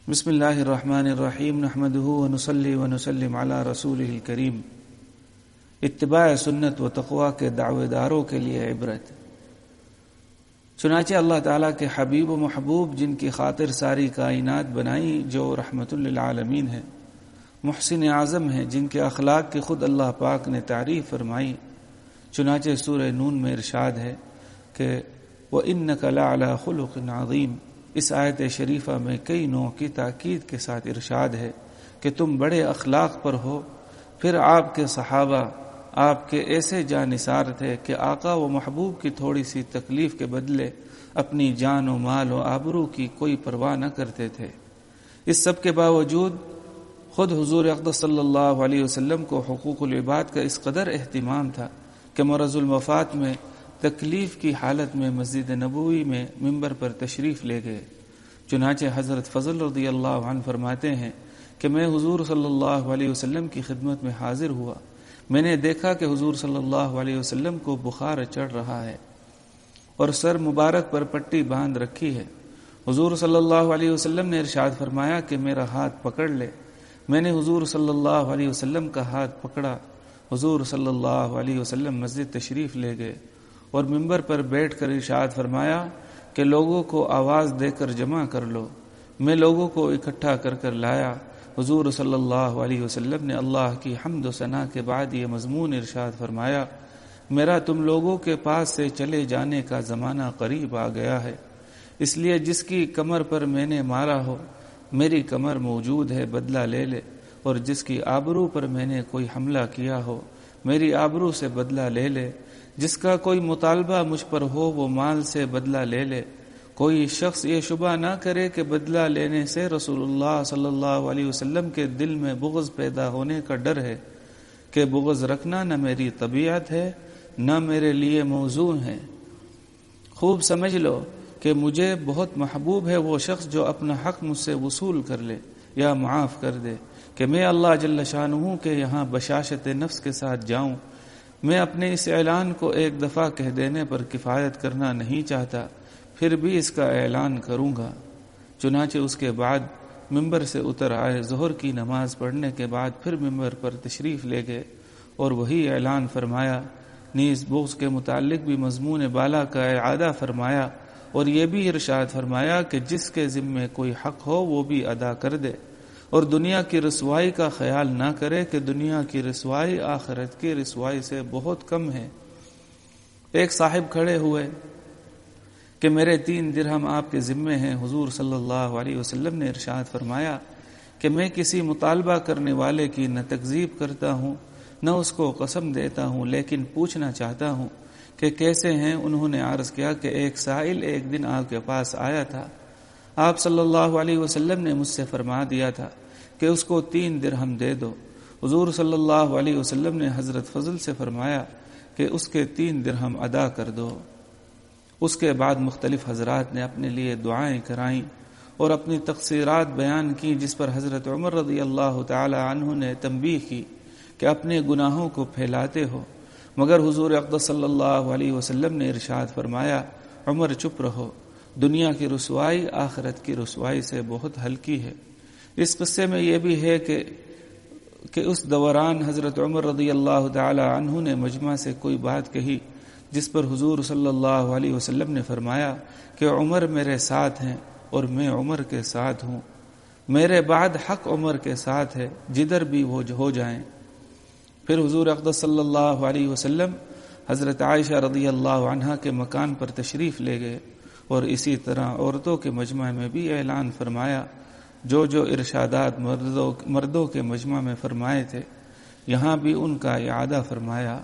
بسم اللہ الرحمن الرحیم نحمده ونصلی ونسلم علی رسولہ الکریم۔ اتباع سنت و تقوی کے دعوے داروں کے لیے عبرت۔ چنانچہ اللہ تعالیٰ کے حبیب و محبوب جن کی خاطر ساری کائنات بنائی، جو رحمت للعالمین ہے، محسن اعظم ہیں، جن کے اخلاق کی خود اللہ پاک نے تعریف فرمائی۔ چنانچہ سورہ نون میں ارشاد ہے کہ وَإِنَّكَ لَعَلَىٰ خُلُقٍ عَظِيمٍ۔ اس آیت شریفہ میں کئی نوع کی تاکید کے ساتھ ارشاد ہے کہ تم بڑے اخلاق پر ہو۔ پھر آپ کے صحابہ آپ کے ایسے جانثار تھے کہ آقا و محبوب کی تھوڑی سی تکلیف کے بدلے اپنی جان و مال و آبرو کی کوئی پرواہ نہ کرتے تھے۔ اس سب کے باوجود خود حضور اقدس صلی اللہ علیہ وسلم کو حقوق العباد کا اس قدر اہتمام تھا کہ مرض الوفات میں تکلیف کی حالت میں مسجد نبوی میں منبر پر تشریف لے گئے۔ چنانچہ حضرت فضل رضی اللہ عنہ فرماتے ہیں کہ میں حضور صلی اللہ علیہ وسلم کی خدمت میں حاضر ہوا۔ میں نے دیکھا کہ حضور صلی اللہ علیہ وسلم کو بخار چڑھ رہا ہے اور سر مبارک پر پٹی باندھ رکھی ہے۔ حضور صلی اللہ علیہ وسلم نے ارشاد فرمایا کہ میرا ہاتھ پکڑ لے۔ میں نے حضور صلی اللہ علیہ وسلم کا ہاتھ پکڑا۔ حضور صلی اللہ علیہ وسلم مسجد تشریف لے گئے اور منبر پر بیٹھ کر ارشاد فرمایا کہ لوگوں کو آواز دے کر جمع کر لو۔ میں لوگوں کو اکٹھا کر کر لایا۔ حضور صلی اللہ علیہ وسلم نے اللہ کی حمد و ثنا کے بعد یہ مضمون ارشاد فرمایا، میرا تم لوگوں کے پاس سے چلے جانے کا زمانہ قریب آ گیا ہے، اس لیے جس کی کمر پر میں نے مارا ہو میری کمر موجود ہے، بدلہ لے لے، اور جس کی آبرو پر میں نے کوئی حملہ کیا ہو میری آبرو سے بدلہ لے لے، جس کا کوئی مطالبہ مجھ پر ہو وہ مال سے بدلہ لے لے۔ کوئی شخص یہ شبہ نہ کرے کہ بدلہ لینے سے رسول اللہ صلی اللہ علیہ وسلم کے دل میں بغض پیدا ہونے کا ڈر ہے، کہ بغض رکھنا نہ میری طبیعت ہے نہ میرے لیے موضوع ہے۔ خوب سمجھ لو کہ مجھے بہت محبوب ہے وہ شخص جو اپنا حق مجھ سے وصول کر لے یا معاف کر دے، کہ میں اللہ جل شانہ کے یہاں بشاشت نفس کے ساتھ جاؤں۔ میں اپنے اس اعلان کو ایک دفعہ کہہ دینے پر کفایت کرنا نہیں چاہتا، پھر بھی اس کا اعلان کروں گا۔ چنانچہ اس کے بعد منبر سے اتر آئے، ظہر کی نماز پڑھنے کے بعد پھر منبر پر تشریف لے گئے اور وہی اعلان فرمایا۔ نیز بغض کے متعلق بھی مضمون بالا کا اعادہ فرمایا اور یہ بھی ارشاد فرمایا کہ جس کے ذمے کوئی حق ہو وہ بھی ادا کر دے، اور دنیا کی رسوائی کا خیال نہ کرے کہ دنیا کی رسوائی آخرت کی رسوائی سے بہت کم ہے۔ ایک صاحب کھڑے ہوئے کہ میرے 3 درہم آپ کے ذمے ہیں۔ حضور صلی اللہ علیہ وسلم نے ارشاد فرمایا کہ میں کسی مطالبہ کرنے والے کی نہ تکذیب کرتا ہوں نہ اس کو قسم دیتا ہوں، لیکن پوچھنا چاہتا ہوں کہ کیسے ہیں۔ انہوں نے عرض کیا کہ ایک سائل ایک دن آپ کے پاس آیا تھا، آپ صلی اللہ علیہ وسلم نے مجھ سے فرما دیا تھا کہ اس کو 3 درہم دے دو۔ حضور صلی اللہ علیہ وسلم نے حضرت فضل سے فرمایا کہ اس کے 3 درہم ادا کر دو۔ اس کے بعد مختلف حضرات نے اپنے لیے دعائیں کرائیں اور اپنی تقصیرات بیان کی، جس پر حضرت عمر رضی اللہ تعالی عنہ نے تنبیہ کی کہ اپنے گناہوں کو پھیلاتے ہو، مگر حضور اقدس صلی اللہ علیہ وسلم نے ارشاد فرمایا، عمر چپ رہو، دنیا کی رسوائی آخرت کی رسوائی سے بہت ہلکی ہے۔ اس قصے میں یہ بھی ہے کہ اس دوران حضرت عمر رضی اللہ تعالی عنہ نے مجمع سے کوئی بات کہی، جس پر حضور صلی اللہ علیہ وسلم نے فرمایا کہ عمر میرے ساتھ ہیں اور میں عمر کے ساتھ ہوں، میرے بعد حق عمر کے ساتھ ہے، جدھر بھی وہ ہو جائیں۔ پھر حضور اقدس صلی اللہ علیہ وسلم حضرت عائشہ رضی اللہ عنہا کے مکان پر تشریف لے گئے اور اسی طرح عورتوں کے مجمع میں بھی اعلان فرمایا، جو ارشادات مردوں کے مجمع میں فرمائے تھے یہاں بھی ان کا اعادہ فرمایا۔